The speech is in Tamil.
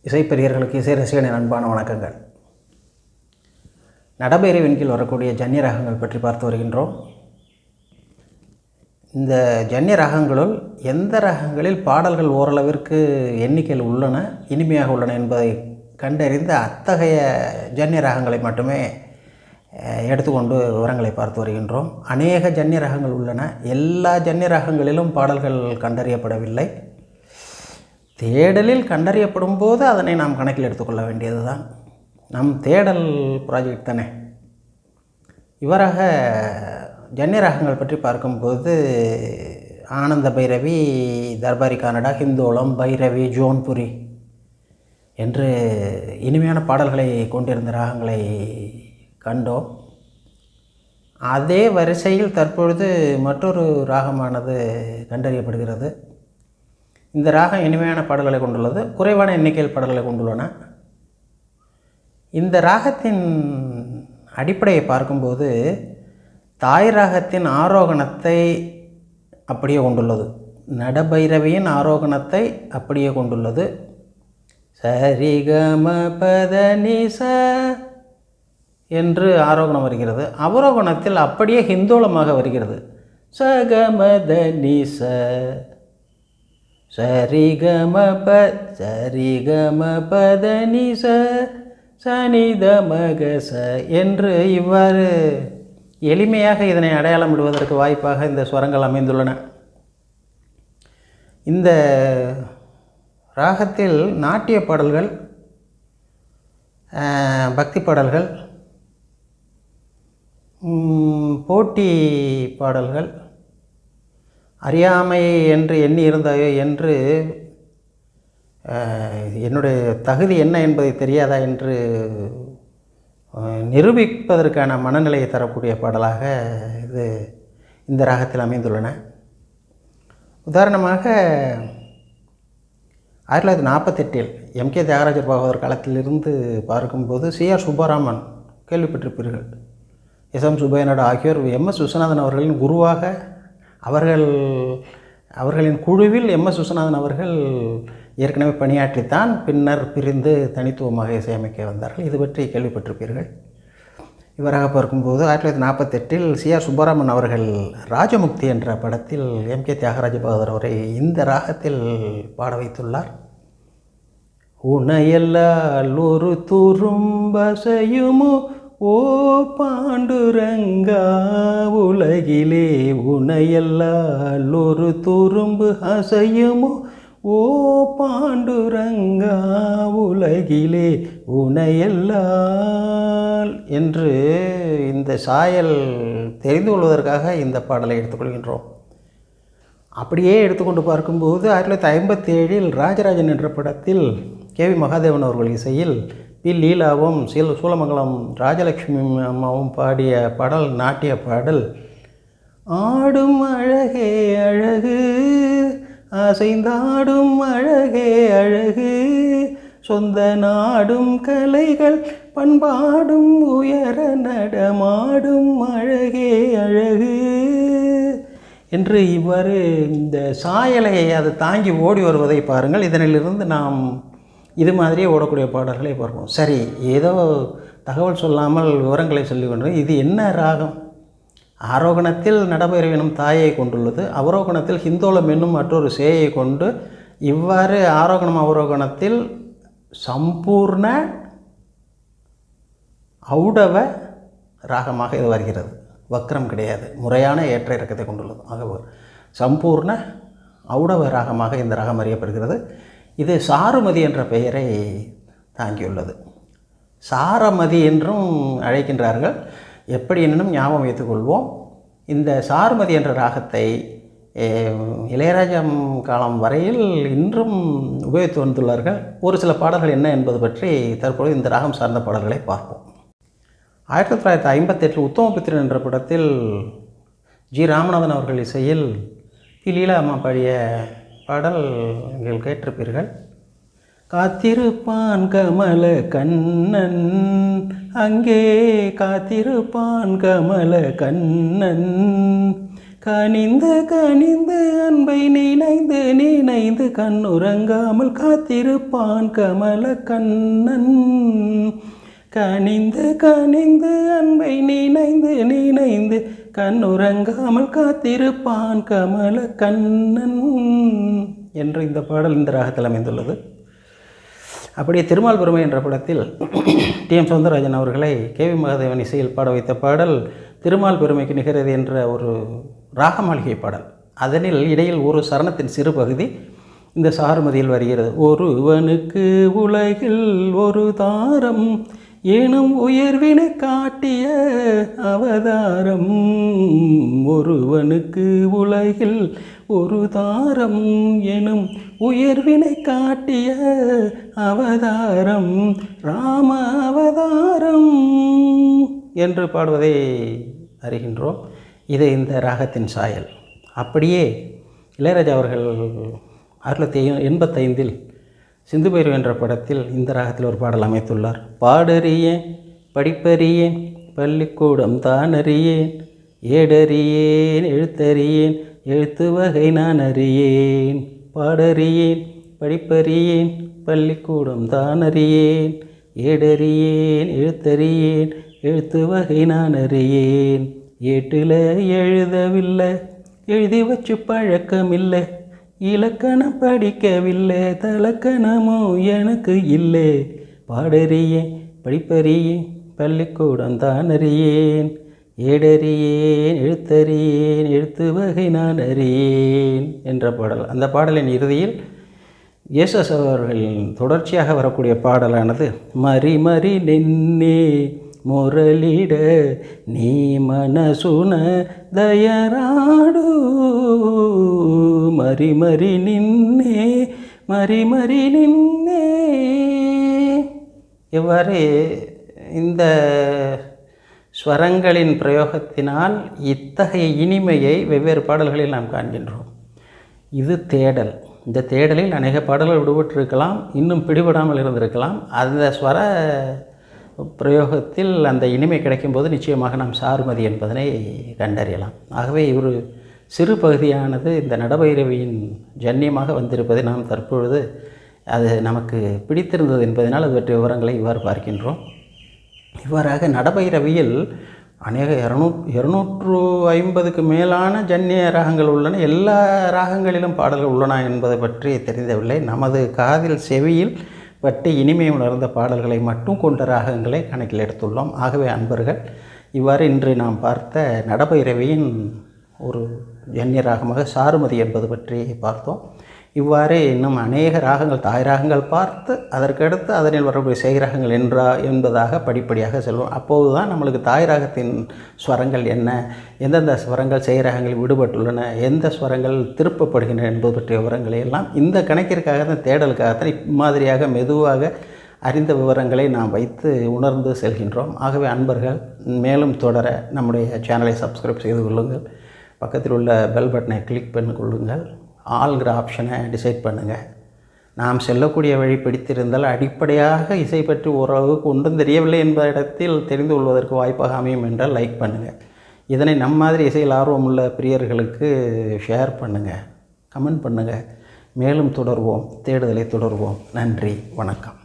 இசைப்பிரியர்களுக்கு இசை ரசிகனின் அன்பான வணக்கங்கள். நடபைரவின் கீழ் வரக்கூடிய ஜன்னிய ராகங்கள் பற்றி பார்த்து வருகின்றோம். இந்த ஜன்னிய ராகங்களுள் எந்த ராகங்களில் பாடல்கள் ஓரளவிற்கு எண்ணிக்கையில் உள்ளன, இனிமையாக உள்ளன என்பதை கண்டறிந்த அத்தகைய ஜன்னிய ராகங்களை மட்டுமே எடுத்துக்கொண்டு விவரங்களை பார்த்து வருகின்றோம். அநேக ஜன்னிய ராகங்கள் உள்ளன. எல்லா ஜன்னிய ராகங்களிலும் பாடல்கள் கண்டறியப்படவில்லை. தேடலில் கண்டறியப்படும் போது அதனை நாம் கணக்கில் எடுத்துக்கொள்ள வேண்டியது தான். நம் தேடல் ப்ராஜெக்ட் தானே. இவராக ஜன்னிய ராகங்கள் பற்றி பார்க்கும்போது ஆனந்த பைரவி, தர்பாரி கன்னடா, ஹிந்தோளம், பைரவி, ஜோன்புரி என்று இனிமையான பாடல்களை கொண்டிருந்த ராகங்களை கண்டோம். அதே வரிசையில் தற்பொழுது மற்றொரு ராகமானது கண்டறியப்படுகிறது. இந்த ராகம் இனிமையான பாடல்களை கொண்டுள்ளது, குறைவான எண்ணிக்கையில் பாடல்களை கொண்டுள்ளன. இந்த ராகத்தின் அடிப்படையை பார்க்கும்போது தாய் ராகத்தின் ஆரோகணத்தை அப்படியே கொண்டுள்ளது, நடபைரவியின் ஆரோகணத்தை அப்படியே கொண்டுள்ளது. சரிகம பதனிச என்று ஆரோகணம் வருகிறது. அவரோகணத்தில் அப்படியே ஹிந்தோளமாக வருகிறது. சகமதனிச சரிகமப சரிகமபதனிச சனிதமகச என்று இவ்வாறு எளிமையாக இதனை அடையாளமிடுவதற்கு வாய்ப்பாக இந்த ஸ்வரங்கள் அமைந்துள்ளன. இந்த ராகத்தில் நாட்டிய பாடல்கள், பக்தி பாடல்கள், போட்டி பாடல்கள், அறியாமை என்று எண்ணி இருந்தாயோ என்று என்னுடைய தகுதி என்ன என்பதை தெரியாதா என்று நிரூபிப்பதற்கான மனநிலையை தரக்கூடிய பாடலாக இந்த ராகத்தில் அமைந்துள்ளன. உதாரணமாக 1948 எம்.கே. தியாகராஜர் பாகவதர் காலத்திலிருந்து பார்க்கும்போது சி.ஆர். சுப்பராமன் கேள்விப்பட்டிருப்பீர்கள். எஸ்.எம். சுப்பையநாடு ஆகியோர் எம்.எஸ். விஸ்வநாதன் அவர்களின் குருவாக, அவர்களின் குழுவில் எம்.எஸ். விஸ்வநாதன் அவர்கள் ஏற்கனவே பணியாற்றித்தான் பின்னர் பிரிந்து தனித்துவமாக இசையமைக்க வந்தார்கள். இது பற்றி கேள்விப்பட்டிருப்பீர்கள். இவராக பார்க்கும்போது 1948 சி.ஆர். சுப்பராமன் அவர்கள் ராஜமுக்தி என்ற படத்தில் எம்.கே. தியாகராஜ பாகவதர் அவரை இந்த ராகத்தில் பாட வைத்துள்ளார். உனையல்லால் ஒரு துரும்பசையுமோ ஓ பாண்டுரங்கா உலகிலே, உனையல்லால் ஒரு துரும்பு அசையுமோ ஓ பாண்டுரங்கா உலகிலே உனையல்லால் என்று இந்த சாயல் தெரிந்து கொள்வதற்காக இந்த பாடலை எடுத்துக்கொள்கின்றோம். அப்படியே எடுத்துக்கொண்டு பார்க்கும்போது 1957 ராஜராஜன் என்ற படத்தில் கே.வி. மகாதேவன் அவர்கள் இசையில் பி. லீலாவும் சூலமங்கலம் ராஜலட்சுமி அம்மாவும் பாடிய பாடல் நாட்டிய பாடல். ஆடும் அழகே அழகு, அசைந்தாடும் அழகே அழகு, சொந்த நாடும் கலைகள் பண்பாடும் உயர நடமாடும் அழகே அழகு என்று இவ்வாறு இந்த சாயலை அது தாங்கி ஓடி வருவதை பாருங்கள். இதனிலிருந்து நாம் இது மாதிரியே ஓடக்கூடிய பாடல்களை பார்ப்போம். சரி, ஏதோ தகவல் சொல்லாமல் விவரங்களை சொல்லி கொண்டு இது என்ன ராகம்? ஆரோகணத்தில் நடபைரவி எனும் தாயை கொண்டுள்ளது, அவரோகணத்தில் ஹிந்தோளம் என்னும் மற்றொரு சேயை கொண்டு இவ்வாறு ஆரோகணம் அவரோகணத்தில் சம்பூர்ண ஔடவ ராகமாக இது வருகிறது. வக்ரம் கிடையாது, முறையான ஏற்ற இறக்கத்தை கொண்டுள்ளது. ஆக சம்பூர்ண ஔடவ ராகமாக இந்த ராகம் அறியப்படுகிறது. இது சாருமதி என்ற பெயரை தாங்கியுள்ளது. சாரமதி என்றும் அழைக்கின்றார்கள். எப்படி என்னும் ஞாபகம் வைத்துக்கொள்வோம். இந்த சாருமதி என்ற ராகத்தை இளையராஜா காலம் வரையில் இன்றும் உபயோகித்து வந்துள்ளார்கள். ஒரு சில பாடல்கள் என்ன என்பது பற்றி தற்போது இந்த ராகம் சார்ந்த பாடல்களை பார்ப்போம். 1958 உத்தமபுத்திரன் என்ற படத்தில் ஜி. ராமநாதன் அவர்கள் இசையில் பி. லீலா அம்மா பாடிய பாடல் நீங்கள் கேட்டிருப்பீர்கள். காத்திருப்பான் கமல கண்ணன் அங்கே, காத்திருப்பான் கமல கண்ணன் கனிந்து கனிந்து அன்பை நினைந்து நினைந்து கண்ணுறங்காமல் காத்திருப்பான் கமல கண்ணன். கனிந்து கனிந்து அன்பை நினைந்து நினைந்து கண்ணுறங்காமல் காத்திருப்பான் கமல கண்ணன் என்று இந்த பாடல் இந்த ராகத்தில் அமைந்துள்ளது. அப்படியே திருமால் பெருமை என்ற படத்தில் டி.எம். சௌந்தரராஜன் அவர்களை கே.வி. மகாதேவன் இசையில் பாட வைத்த பாடல் திருமால் பெருமைக்கு நிகரது என்ற ஒரு ராகமாளிகை பாடல். அதனில் இடையில் ஒரு சரணத்தின் சிறு பகுதி இந்த சாருமதியில் வருகிறது. ஒருவனுக்கு உலகில் ஒரு தாரம் எனும் உயர்வினை காட்டிய அவதாரம். ஒருவனுக்கு உலகில் ஒரு தாரம் எனும் உயர்வினை காட்டிய அவதாரம் ராம அவதாரம் என்று பாடுவதை அறிகின்றோம். இது இந்த ராகத்தின் சாயல். அப்படியே இளையராஜா அவர்கள் 1985 சிந்து பைரவி என்ற படத்தில் இந்த ராகத்தில் ஒரு பாடல் அமைத்துள்ளார். பாடறியேன் படிப்பறியேன் பள்ளிக்கூடம் தான் அறியேன், ஏடறியேன் எழுத்தறியேன் எழுத்து வகை நான் அறியேன். பாடறியேன் படிப்பறியேன் பள்ளிக்கூடம் தான் அறியேன், ஏடறியேன் எழுத்தறியேன் எழுத்து வகை நான் அறியேன். ஏட்டில் எழுதவில்லை எழுதி வச்சு பழக்கமில்லை, இலக்கணம் படிக்கவில்லை தலக்கணமும் எனக்கு இல்லை. பாடறியேன் படிப்பறியேன் பள்ளிக்கூடம் தான் அறியேன், ஏடறியேன் எழுத்தறியேன் எழுத்து வகை நான் அறியேன் என்ற பாடல். அந்த பாடலின் இறுதியில் இயேசுதாஸ் அவர்களின் தொடர்ச்சியாக வரக்கூடிய பாடலானது மரி மரி நின்னே முரளிட நீ மனசுன தயராடு, மரி மரி நின்னே மரி மரி நின்னே. இவ்வாறு இந்த ஸ்வரங்களின் பிரயோகத்தினால் இத்தகைய இனிமையை வெவ்வேறு பாடல்களில் நாம் காண்கின்றோம். இது தேடல். இந்த தேடலில் அநேக பாடல்கள் விடுபட்டிருக்கலாம், இன்னும் பிடிபடாமல் இருந்திருக்கலாம். அந்த ஸ்வர பிரயோகத்தில் அந்த இனிமை கிடைக்கும்போது நிச்சயமாக நாம் சாருமதி என்பதனை கண்டறியலாம். ஆகவே ஒரு சிறு பகுதியானது இந்த நடபைரவியின் ஜன்னியமாக வந்திருப்பதை நாம் தற்பொழுது அது நமக்கு பிடித்திருந்தது என்பதனால் அது பற்றிய விவரங்களை இவ்வாறு பார்க்கின்றோம். இவ்வாறாக நடபைரவியில் அநேக 250க்கு மேலான ஜன்னிய ராகங்கள் உள்ளன. எல்லா ராகங்களிலும் பாடல்கள் உள்ளன என்பதை பற்றி தெரிந்தவில்லை. நமது காதில் செவியில் பட்டு இனிமை உணர்ந்த பாடல்களை மட்டும் கொண்ட ராகங்களை கணக்கில் எடுத்துள்ளோம். ஆகவே அன்பர்கள், இவ்வாறு இன்று நாம் பார்த்த நடபைரவியின் ஒரு ஜன்னிய ராகமாக சாருமதி என்பது பற்றி பார்த்தோம். இவ்வாறு இன்னும் அநேக ராகங்கள் தாய் ராகங்கள் பார்த்து அதற்கடுத்து அதனில் வரக்கூடிய செய் ராகங்கள் என்பதாக படிப்படியாக செல்வோம். அப்போது தான் நம்மளுக்கு தாய் ராகத்தின் ஸ்வரங்கள் என்ன, எந்தெந்த ஸ்வரங்கள் செய் ராகங்களில் விடுபட்டுள்ளன, எந்த ஸ்வரங்கள் திருப்பப்படுகின்றன என்பது பற்றிய விவரங்களை எல்லாம் இந்த கணக்கிற்காக தான் தேடலுக்காகத்தான் இம்மாதிரியாக மெதுவாக அறிந்த விவரங்களை நாம் வைத்து உணர்ந்து செல்கின்றோம். ஆகவே அன்பர்கள் மேலும் தொடர நம்முடைய சேனலை சப்ஸ்கிரைப் செய்து கொள்ளுங்கள். பக்கத்தில் உள்ள பெல் பட்டனை கிளிக் பண்ணி கொள்ளுங்கள். ஆல்கிற ஆப்ஷனை டிசைட் பண்ணுங்கள். நாம் செல்லக்கூடிய வழி பிடித்திருந்தால் அடிப்படையாக இசை பற்றி ஓரளவுக்கு ஒன்றும் தெரியவில்லை என்ப இடத்தில் தெரிந்து கொள்வதற்கு வாய்ப்பாக அமையும் என்றால் லைக் பண்ணுங்கள். இதனை நம் மாதிரி இசையில் ஆர்வமுள்ள பிரியர்களுக்கு ஷேர் பண்ணுங்கள், கமெண்ட் பண்ணுங்கள். மேலும் தொடர்வோம், தேடுதலை தொடர்வோம். நன்றி, வணக்கம்.